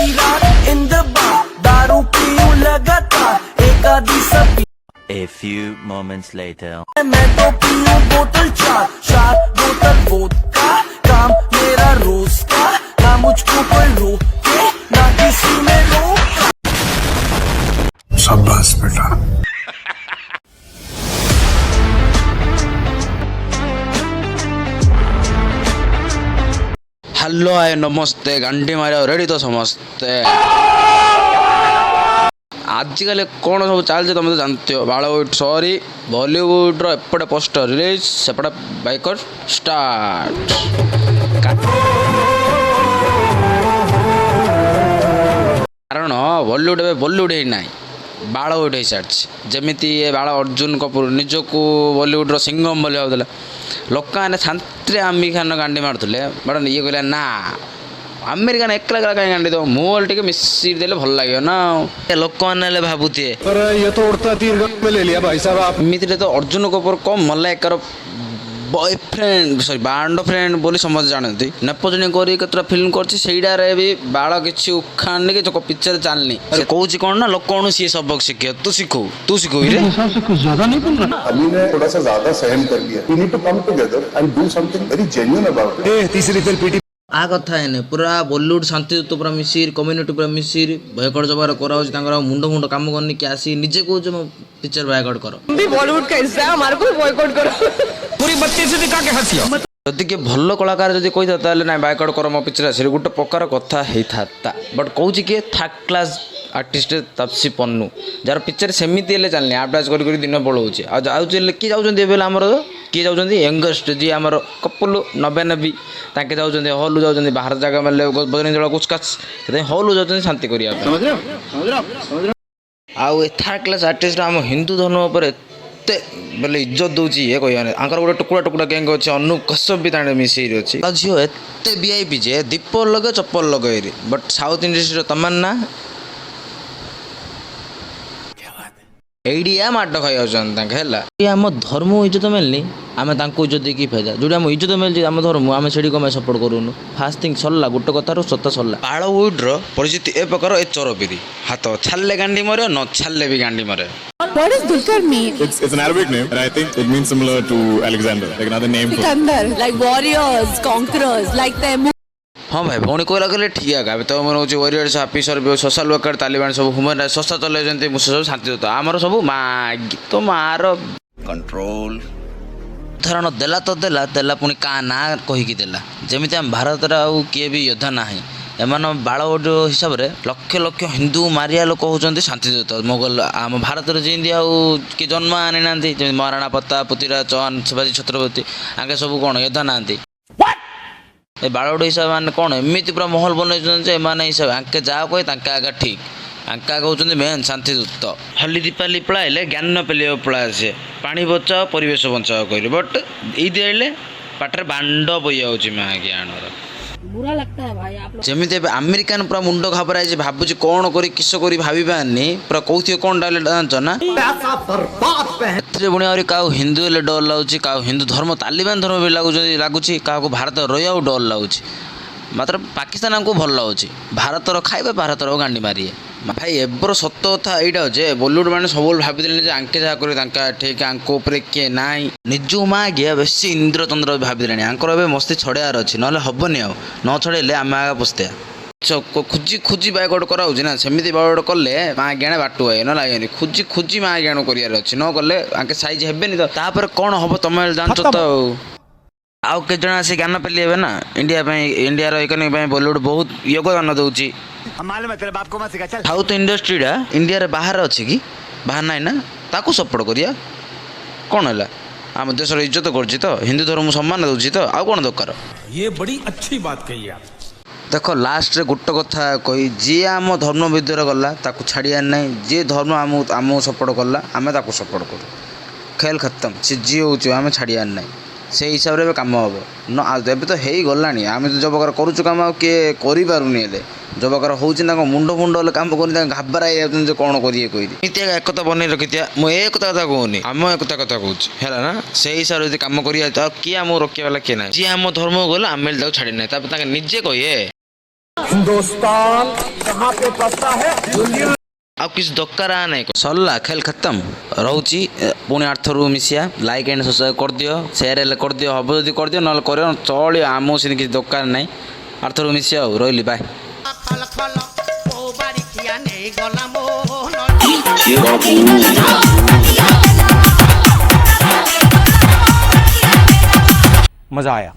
सारी रात in the bar दारू पीऊं लगातार एक आधी सब। A few moments later. मैं तो पीऊं बोतल चार बोतल वोदका, काम मेरा रोज का, ना मुझको कोई रोके ना किसी में रोका। शाबाश बेटा। हेलो आए नमस्ते गांडी मारे रेडी तो समस्ते आजिकल कौन सब चलते तुम तो जानते हो बॉलीवुड सॉरी बॉलीवुड एपटे पोस्टर रिलीज सेपटे बाइकॉट स्टार्ट कारण बॉलीवुड ए बॉलीवुड ही ना बालवुड हो सारी जमीती बाल अर्जुन कपूर निजको बॉलीवुड सिंगम बोली भावुला लोक मैंने शांति आमिर खान गांडी मारुले बट ये कहला ना अमेरिकान एकला एकला कहीं गांडी दो मोल टे मिसी देले भल लगे ना लोक मैंने भावुए ये तो उड़ता तीर में ले लिया भाई साहब आप एमती तो अर्जुन कपूर कम मल्लाइकार बॉयफ्रेंड सॉरी बैंड फ्रेंड बोली समझ जानती नेपोजन कर फिल्म कर भी बाल किसी उखाड़ के पिक्चर चलनी कौच कौन ना लोग कौन सी सबक सीखे तू सीखो कुछ ज्यादा नहीं बोल रहा अभी ने थोड़ा सा ज्यादा सहन कर लिया we need to come together and do something very genuine about it तीसरी फिर पीटी आ कथा है पूरा बॉलीवुड शांति तो पूरा मिसिर कम्युनिटी पूरा मिसिर बॉयकॉट जबार करा मुंड मुंड काम करनी कि आसी निजे को जो पिक्चर बॉयकॉट करो भी बॉलीवुड का हिस्सा है हमारे को बॉयकॉट करो पूरी बत्ती से दिखा के हंसियो जदि किए भल कलाकार जब कही था ना बॉयकॉट कर मो पिक्चर आसे गोटे प्रकार कथा होता बट कौन किए third class artist Taapsee Pannu jar picture सेमती चलनी आडभाइज कर दिन पलाऊे आगे किए जाऊँगी आमर किए जाऊँगी यंगेस्ट जी आम कपल नबे नबी ताके जाऊँगी हल जाऊँगी बाहर जगह मेले बजरंग दल कुचकाच हल जाऊँगी शांति करने आउ थर्ड क्लास आर्टिस्ट आम हिंदू धर्म पर एत बोले इज्जत दूसरी ये कहने आंकर गोटे टुकड़ा टुकड़ा गैंग अच्छे अनूप कश्यप भी मिसई अच्छी झील एत वीआईपी जे दीप लगे चप्पल लगे बट साउथ इंडस्ट्री तमन्ना एडिया माड खाई आम धर्म इज्जत मिलनी आम इज्जत देखिए फायदा जो आम इज्जत मिलती आम धर्म आम से सपोर्ट करूनु फास्ट थिंग सरला गोटे कथार सत्ता सरला बॉलीवुड परिस्थिति ए प्रकार ए चरपिरी हाथ छाले गांडी मरे न छाले भी गांडी मरे What does Dulquer mean? It's an Arabic name and I think it means similar to Alexander like another name for Sikandar, like warriors, conquerors, like them. हाँ भाई भौणी कहला कहले ठीक है तो मन हूँ वरियर्स हापी सर्वे सोशल वर्कर तालिबान सब ह्यूमन राइट्स संस्था चलाइछन्ति सब शांति तो आमर सब तो मार कंट्रोल उदाहरण देला तो देला पुणी का ना कहीकि देला जमी आम भारत आउ किए भी योद्धा ना एमान बालवुड हिसाब से लक्ष लक्ष हिंदू मारिया लोक होती शांतिदूत मोगल आम भारत जमी आउ कि जन्म आनी ना महाराणा प्रताप पृथ्वीराज चौहान शिवाजी छत्रपति आगे सब कौन योद्धा ना ए बालवुड हिसाब मैंने कौन एमती पूरा महल बनई हिसाब आंके जा कहे आगे ठीक आंका कहते मेन शांतिदूत हली दीपाली पढ़ाइले ज्ञान पेलिया पढ़ा सी पानी बचाओ परिवेश बचाओ कहले बट ईद आइले पाटे बांड बही जाऊँगी माँ ज्ञान बुरा लगता है भाई आप लोग जमी अमेरिकान पूरा मुंड घबराई भावुँ कौन कर किस कर भावी पारनी पूरा कौन कौन डायलॉग जानच ना पुणी आहरी क्या हिंदू हेल्ले डर लगुच क्या हिंदू धर्म तालिबान धर्म भी लगुच क्या भारत रहा डर लगुच मात्र पाकिस्तान आमको भल लगुच भारत खाइबा भारत गांडी मारिए भाई एबर सत कथा यहाँ जे बॉलीवुड मैंने सब भाभी आंके जहाँ कर ठीक आंको किए ना निजु माँ गिया बेस इंद्र चंद्र भाभी आंकर ए मस्ती छड़ार अच्छी ना हेनी आ न छड़े आम आगे पुस्ते खोजी खोजी बायकट कराऊँ ना सेमती बायकट कले माँ ज्ञाने बाटू आए ना लगे खोजी खोजी माँ ज्ञान कर अच्छी न कले आंके सैज हेनी तो तापर कौन हम तुम जानच तो आउ के जन आसी ज्ञान पेली हे ना इंडिया इकोनॉमी बॉलीवुड बहुत योगदान दूसरी साउथ इंडस्ट्रीटा इंडिया बाहर अच्छी कि बाहर ना ना ताकू सपोर्ट करिया कौन है आम देश इज्जत कर हिंदू धर्म सम्मान दूसरी तो आउ कौन दरकार ये बड़ी अच्छी बात कही आप देख लास्ट रे गोटे कथा कही जी आम धर्म विद्रोह गला ताकू छाड़ियार ना जी धर्म आम सपोर्ट कला आम ताकू सपोर्ट करूँ खेल खत्म सी जी हो आम छाड़ियार ना से हिसाब से कम हम न एवं तो हो गला आम तो जो प्रकार करुचु कम किए करें जो प्रकार होना मुंड मुंड कम कर घाबरा जाते कौन करिए कही एक बन रखी मुझे कथा कहूनी आम एक कथा कहूँ है ना से हिसाब से कम कर किए आम रोके वाला किए ना जी आम धर्म गला आम छाड़ी ना निजे कहे हिंदुस्तान ଆଉ କିଛି ଦରକାର ନାହିଁ ସରିଲା ଖେଳ ଖତମ ରହୁଛି ପୁଣି ଆର୍ଥରୁ ମିଶିଆ ଲାଇକ୍ ଆଣ୍ଡ ସବସ୍କ୍ରାଇବ୍ କରିଦିଅ ସେୟାର ହେଲେ କରିଦିଅ ହବ ଯଦି କରିଦିଅ ନହେଲେ କରିବ ଚଳିବ ଆମକୁ ସେମିତି କିଛି ଦରକାର ନାହିଁ ଆର୍ଥରୁ ମିଶିଆ ଆଉ ରହିଲି ବାଏ मजा आया।